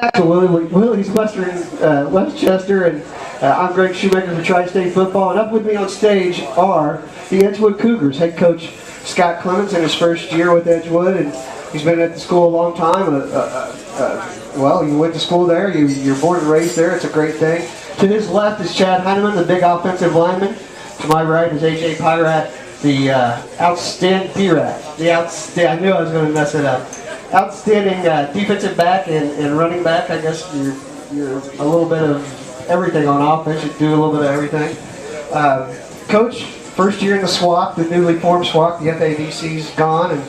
back to Willie's Westchester, and I'm Greg Shoemaker for Tri-State Football, and up with me on stage are the Edgewood Cougars. Head coach Scott Clemens in his first year with Edgewood, and he's been at the school a long time. Well, you went to school there, you're born and raised there, it's a great thing. To his left is Chad Heineman, the big offensive lineman. To my right is A.J. Pyrat, the outstanding Pyrat. I knew I was going to mess it up. Outstanding defensive back and running back. I guess you're a little bit of everything on offense. You do a little bit of everything. Coach, first year in the SWAC, the newly formed SWAC. The FABC's gone, and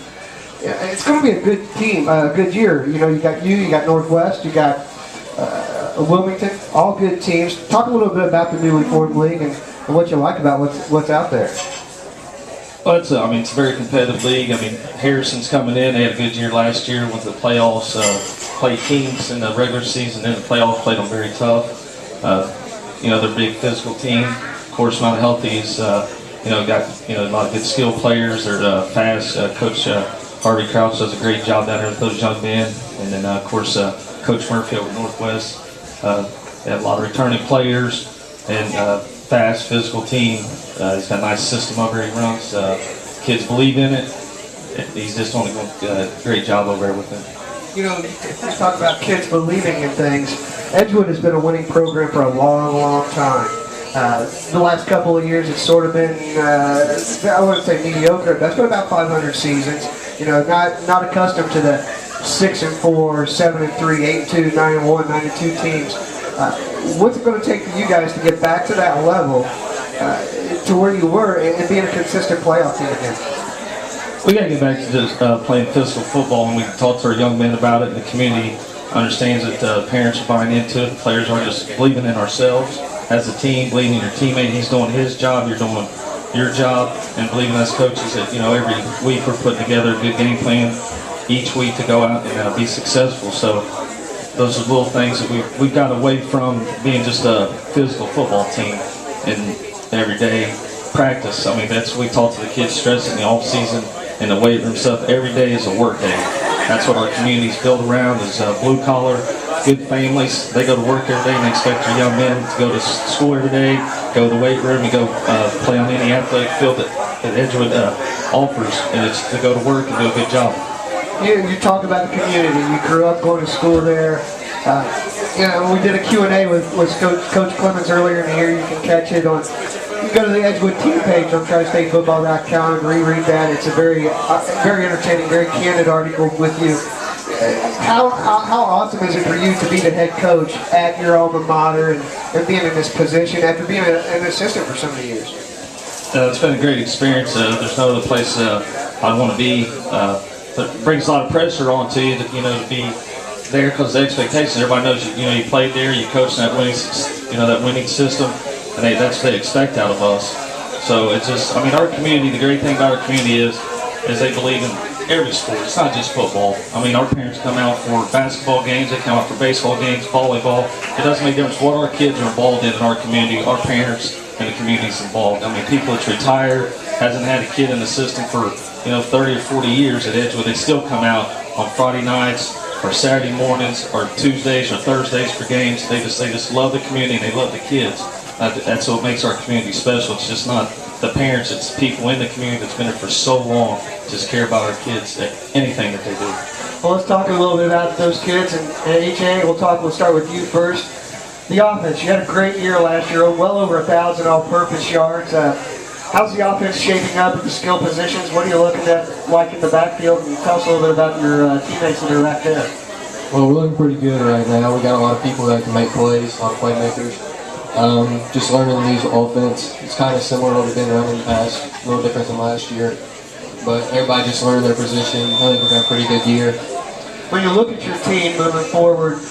it's going to be a good team, a good year. You know, you got Northwest, you got Wilmington, all good teams. Talk a little bit about the newly formed league and what you like about what's out there. Well, it's a very competitive league. I mean, Harrison's coming in. They had a good year last year with the playoffs. Played teams in the regular season, and the playoffs played them very tough. They're a big physical team. Of course, Mount Healthy's got a lot of good skill players. They're fast. Coach Harvey Crouch does a great job down there with those young men. And then, of course, Coach Murphy over Northwest. They have a lot of returning players and fast, physical team. He's got a nice system over there he runs. Kids believe in it. He's just doing a great job over there with them. You know, you talk about kids believing in things. Edgewood has been a winning program for a long, long time. The last couple of years, it's sort of been, I wouldn't say mediocre, but it's been about 500 seasons. You know, not accustomed to the 6-4, 7-3, 8-2, 9-1, 9-2 teams. What's it going to take for you guys to get back to that level, to where you were, and being a consistent playoff team again? We got to get back to just playing physical football, and we can talk to our young men about it. The community understands that parents are buying into it. The players are just believing in ourselves as a team, believing in your teammate. He's doing his job, you're doing your job, and believing as coaches that every week we're putting together a good game plan each week to go out and be successful. So those are little things that we've got away from being just a physical football team and everyday practice. I mean, that's what we talk to the kids, stressing the off season and the weight room stuff. Every day is a work day. That's what our community's built around, is blue collar, good families. They go to work every day and they expect your young men to go to school every day, go to the weight room and go play on any athletic field that Edgewood offers, and it's to go to work and do a good job. You talk about the community. You grew up going to school there. We did a Q&A with Coach Clemens earlier in the year. You can catch it on. You go to the Edgewood team page on tristatefootball.com and reread that. It's a very entertaining, very candid article with you. How awesome is it for you to be the head coach at your alma mater and being in this position after being an assistant for so many years? It's been a great experience. There's no other place I want to be. It brings a lot of pressure onto you to be there because the expectations. Everybody knows you played there, you coached that winning system, and that's what they expect out of us. So it's just, our community. The great thing about our community is they believe in every sport. It's not just football. Our parents come out for basketball games, they come out for baseball games, volleyball. It doesn't make a difference what our kids are involved in our community. Our parents and the community's involved. People that's retired, hasn't had a kid in the system for 30 or 40 years at Edgewood, they still come out on Friday nights or Saturday mornings or Tuesdays or Thursdays for games. They just love the community and they love the kids. That's what makes our community special. It's just not the parents, it's people in the community that's been there for so long, just care about our kids, anything that they do. Well, let's talk a little bit about those kids, and AJ, we'll start with you first. The offense, you had a great year last year, well over 1,000 all-purpose yards. How's the offense shaping up at the skill positions? What are you looking at like in the backfield? And tell us a little bit about your teammates that are back there. Well, we're looking pretty good right now. We got a lot of people that can make plays, a lot of playmakers. Just learning the new offense. It's kind of similar to what we've been running in the past, a little different than last year. But everybody just learned their position. I think we've got a pretty good year. When you look at your team moving forward,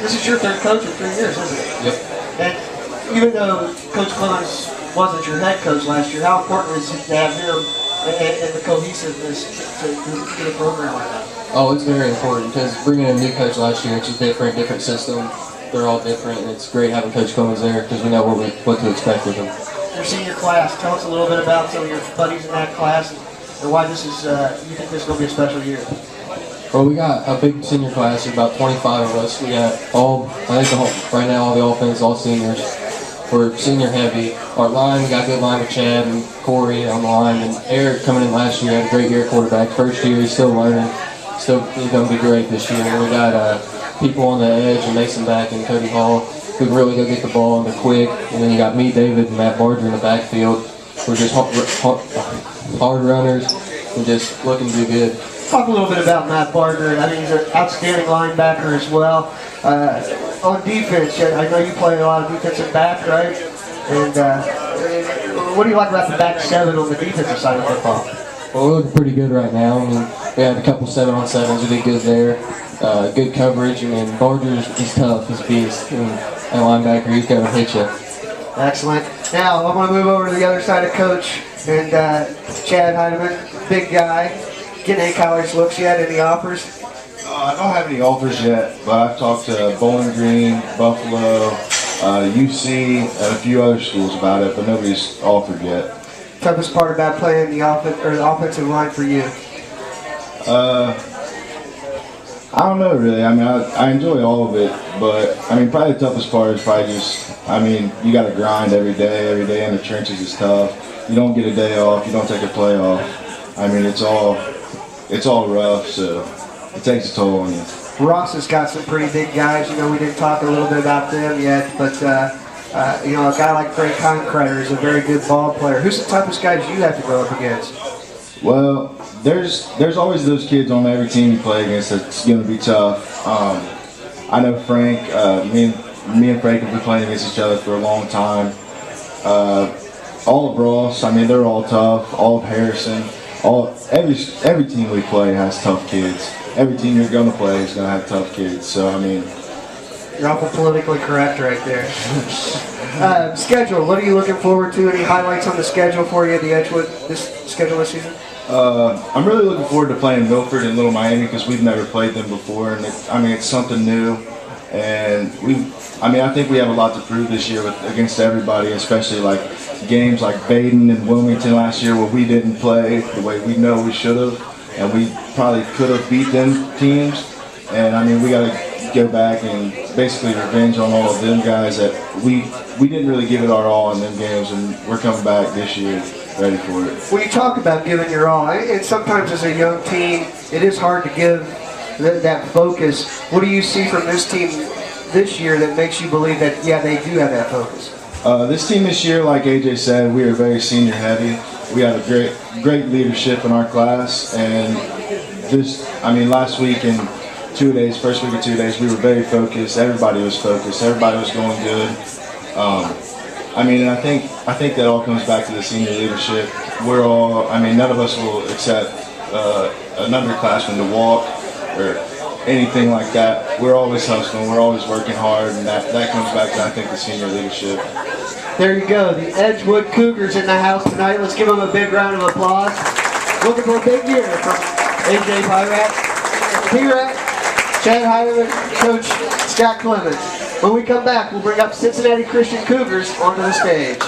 this is your third coach in 3 years, isn't it? Yep. And even though Coach Clemens wasn't your head coach last year, how important is it to have him and the cohesiveness to the program right now? Oh, it's very important because bringing in a new coach last year, it's a different system. They're all different, and it's great having Coach Clemens there because we know what to expect with him. Your senior class, tell us a little bit about some of your buddies in that class and why this is, you think this is going to be a special year. Well, we got a big senior class. There's about 25 of us. We got right now all the offense, all seniors. We're senior heavy. Our line, we got a good line with Chad and Corey on the line, and Eric coming in last year had a great year at quarterback. First year, he's still learning. He's going to be great this year. And we got people on the edge, and Mason Back and Cody Hall, who can really go get the ball, and they're quick. And then you got me, David, and Matt Barger in the backfield. We're just hard runners and just looking to do good. Talk a little bit about Matt Barger. I mean, he's an outstanding linebacker as well. On defense, I know you play a lot of defensive back, right? And what do you like about the back seven on the defensive side of football? Well, we're looking pretty good right now. I mean, we had a couple 7-on-7s. We did good there. Good coverage. I mean, he's tough. He's a beast. And that linebacker, he's going to hit you. Excellent. Now, I want to move over to the other side of Coach and Chad Heineman, big guy. Getting any college looks yet? Any offers? I don't have any offers yet, but I've talked to Bowling Green, Buffalo, UC, and a few other schools about it, but nobody's offered yet. Toughest part about playing the offensive line for you? I don't know really. I mean, I enjoy all of it, but I mean, probably the toughest part is probably just, I mean, you got to grind every day. Every day in the trenches is tough. You don't get a day off. You don't take a play off. I mean, it's all rough, so it takes a toll on you. Ross has got some pretty big guys. You know, we didn't talk a little bit about them yet, but you know, a guy like Frank Concreter is a very good ball player. Who's the toughest guys you have to go up against? Well, there's always those kids on every team you play against that's going to be tough. I know Frank. Me and Frank have been playing against each other for a long time. All of Ross. I mean, they're all tough. All of Harrison. Every team we play has tough kids. Every team you're going to play is going to have tough kids. So I mean, you're awful politically correct right there. Schedule. What are you looking forward to? Any highlights on the schedule for you at the Edgewood this season? I'm really looking forward to playing Milford and Little Miami because we've never played them before, and it's something new. And I think we have a lot to prove this year against everybody, especially like games like Baden and Wilmington last year where we didn't play the way we know we should have, and we probably could have beat them teams. And I mean, we got to go back and basically revenge on all of them guys that we didn't really give it our all in them games, and we're coming back this year ready for it. When you talk about giving your all, and sometimes as a young team, it is hard to give that focus. What do you see from this team this year that makes you believe that, yeah, they do have that focus? This team this year, like AJ said, we are very senior heavy. We have a great leadership in our class, and last week and 2 days, first week of 2 days, we were very focused. Everybody was focused. Everybody was going good. And I think that all comes back to the senior leadership. None of us will accept an underclassman to walk or anything like that. We're always hustling. We're always working hard, and that comes back to, I think, the senior leadership. There you go. The Edgewood Cougars in the house tonight. Let's give them a big round of applause. Looking for a big year from AJ Pyrat, P-Rat, Chad Heineman, Coach Scott Clemens. When we come back, we'll bring up Cincinnati Christian Cougars onto the stage.